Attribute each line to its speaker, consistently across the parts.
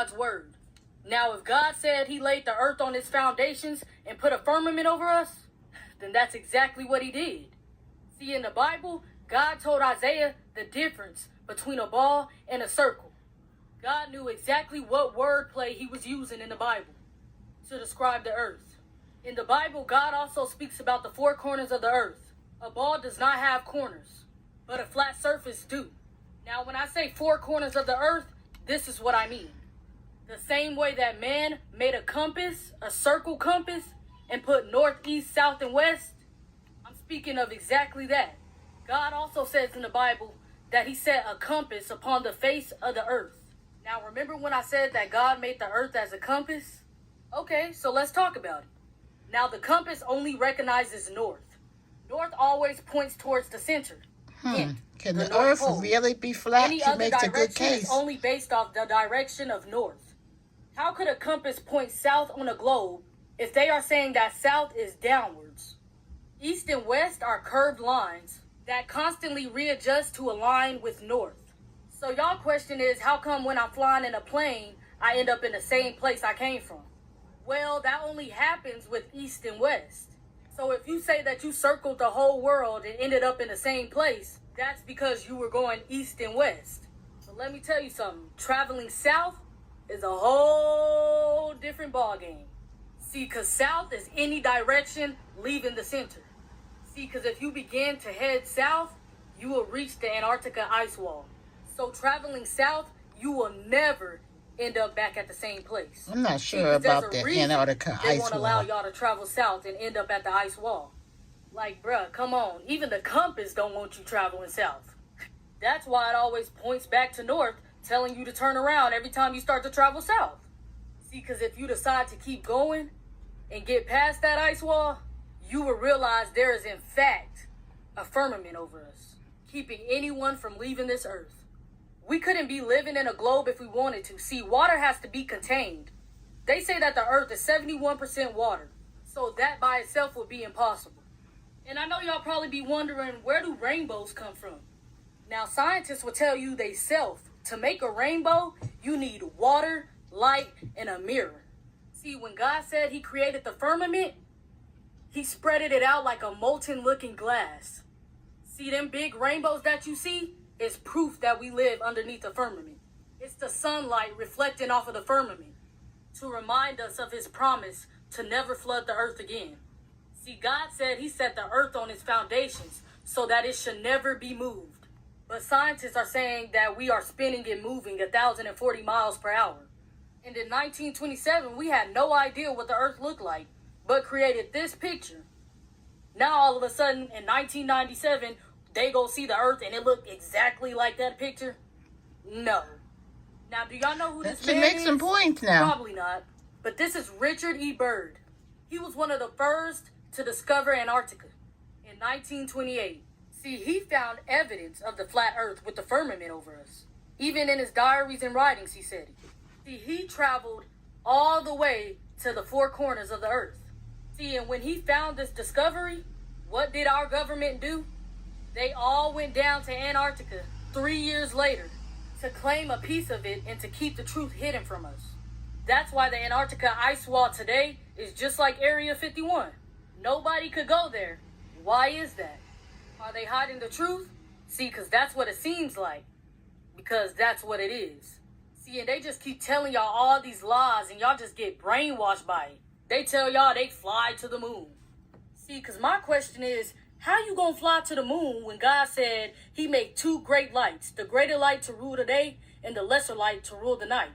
Speaker 1: God's word. Now, if God said he laid the earth on its foundations and put a firmament over us, then that's exactly what he did. See, in the Bible, God told Isaiah the difference between a ball and a circle. God knew exactly what wordplay he was using in the Bible to describe the earth. In the Bible, God also speaks about the four corners of the earth. A ball does not have corners, but a flat surface do. Now, when I say four corners of the earth, this is what I mean. The same way that man made a compass, a circle compass, and put north, east, south, and west, I'm speaking of exactly that. God also says in the Bible that he set a compass upon the face of the earth. Now, remember when I said that God made the earth as a compass? Okay, so let's talk about it. Now, the compass only recognizes north. North always points towards the center.
Speaker 2: Can the earth
Speaker 1: pole.
Speaker 2: really be flat?
Speaker 1: Any
Speaker 2: She
Speaker 1: other
Speaker 2: makes a good
Speaker 1: direction
Speaker 2: case.
Speaker 1: is only based off the direction of north. How could a compass point south on a globe if they are saying that south is downwards? East and west are curved lines that constantly readjust to align with north. So y'all question is, how come when I'm flying in a plane, I end up in the same place I came from? Well, that only happens with east and west. So if you say that you circled the whole world and ended up in the same place, that's because you were going east and west. But let me tell you something. Traveling south is a whole different ballgame. See, because south is any direction leaving the center. See, because if you begin to head south, you will reach the Antarctica ice wall. So traveling south, you will never end up back at the same place.
Speaker 2: I'm not sure about the Antarctica ice wall.
Speaker 1: They won't allow y'all to travel south and end up at the ice wall. Like, bruh, come on. Even the compass don't want you traveling south. That's why it always points back to north, telling you to turn around every time you start to travel south. See, because if you decide to keep going and get past that ice wall, you will realize there is, in fact, a firmament over us, keeping anyone from leaving this earth. We couldn't be living in a globe if we wanted to. See, water has to be contained. They say that the earth is 71% water, so that by itself would be impossible. And I know y'all probably be wondering, where do rainbows come from? Now, scientists will tell you they self, to make a rainbow, you need water, light, and a mirror. See, when God said he created the firmament, he spreaded it out like a molten looking glass. See, them big rainbows that you see is proof that we live underneath the firmament. It's the sunlight reflecting off of the firmament to remind us of his promise to never flood the earth again. See, God said he set the earth on its foundations so that it should never be moved. But scientists are saying that we are spinning and moving 1,040 miles per hour. And in 1927, we had no idea what the earth looked like, but created this picture. Now, all of a sudden, in 1997, they go see the earth and it looked exactly like that picture? No. Now, do y'all know who this man is?
Speaker 2: She makes some points now.
Speaker 1: Probably not. But this is Richard E. Byrd. He was one of the first to discover Antarctica in 1928. See, he found evidence of the flat earth with the firmament over us. Even in his diaries and writings, he said it. See, he traveled all the way to the four corners of the earth. See, and when he found this discovery, what did our government do? They all went down to Antarctica 3 years later to claim a piece of it and to keep the truth hidden from us. That's why the Antarctica ice wall today is just like Area 51. Nobody could go there. Why is that? Are they hiding the truth? See, because that's what it seems like. Because that's what it is. See, and they just keep telling y'all all these lies and y'all just get brainwashed by it. They tell y'all they fly to the moon. See, because my question is, how you gonna fly to the moon when God said he made two great lights, the greater light to rule the day and the lesser light to rule the night?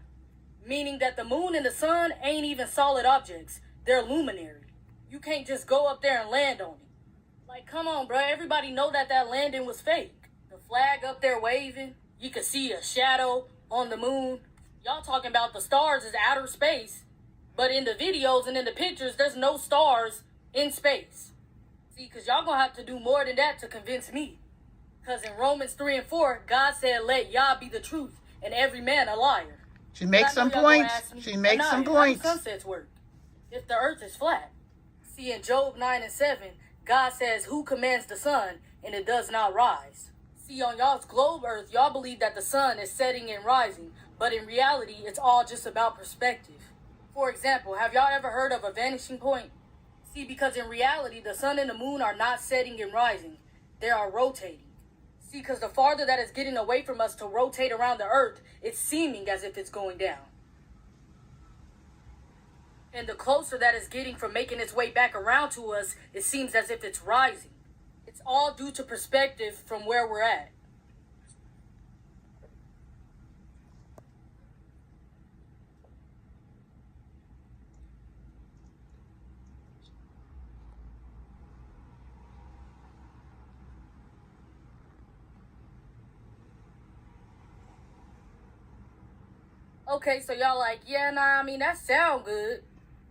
Speaker 1: Meaning that the moon and the sun ain't even solid objects. They're luminary. You can't just go up there and land on it. Like, come on, bro. Everybody know that landing was fake. The flag up there waving. You could see a shadow on the moon. Y'all talking about the stars is outer space. But in the videos and in the pictures, there's no stars in space. See, because y'all going to have to do more than that to convince me. Because in Romans 3 and 4, God said, let Yah be the truth and every man a liar.
Speaker 2: She makes some points. She makes some points.
Speaker 1: How do sunsets work if the earth is flat? See, in Job 9 and 7, God says, who commands the sun and it does not rise? See, on y'all's globe earth, y'all believe that the sun is setting and rising, But in reality, it's all just about perspective. For example, have y'all ever heard of a vanishing point? See, because in reality, the sun and the moon are not setting and rising. They are rotating. See, because the farther that is getting away from us to rotate around the earth, it's seeming as if it's going down. And the closer that it's getting from making its way back around to us, it seems as if it's rising. It's all due to perspective from where we're at. Okay, so y'all like, yeah, nah, I mean, that sound good.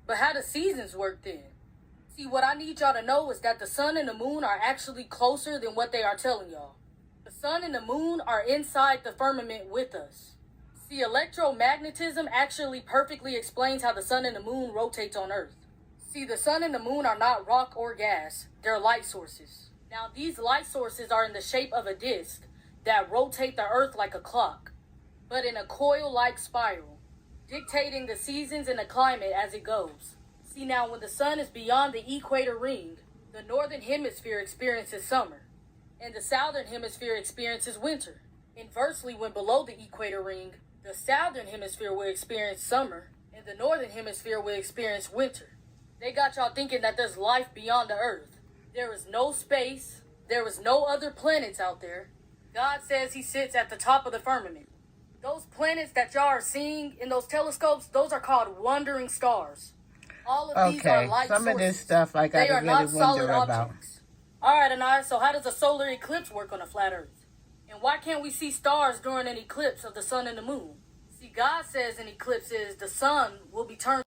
Speaker 1: But how do seasons work then? See, what I need y'all to know is that the sun and the moon are actually closer than what they are telling y'all. The sun and the moon are inside the firmament with us. See, electromagnetism actually perfectly explains how the sun and the moon rotates on Earth. See, the sun and the moon are not rock or gas. They're light sources. Now, these light sources are in the shape of a disk that rotate the Earth like a clock, but in a coil-like spiral, dictating the seasons and the climate as it goes. See, now when the sun is beyond the equator ring, the northern hemisphere experiences summer, and the southern hemisphere experiences winter. Inversely, when below the equator ring, the southern hemisphere will experience summer, and the northern hemisphere will experience winter. They got y'all thinking that there's life beyond the earth. There is no space. There is no other planets out there. God says he sits at the top of the firmament. Those planets that y'all are seeing in those telescopes, those are called wandering stars. All of these are light
Speaker 2: some
Speaker 1: sources.
Speaker 2: of this stuff I got to really wonder about.
Speaker 1: Objects. All right, Anaya, so how does a solar eclipse work on a flat earth? And why can't we see stars during an eclipse of the sun and the moon? See, God says in eclipses, the sun will be turned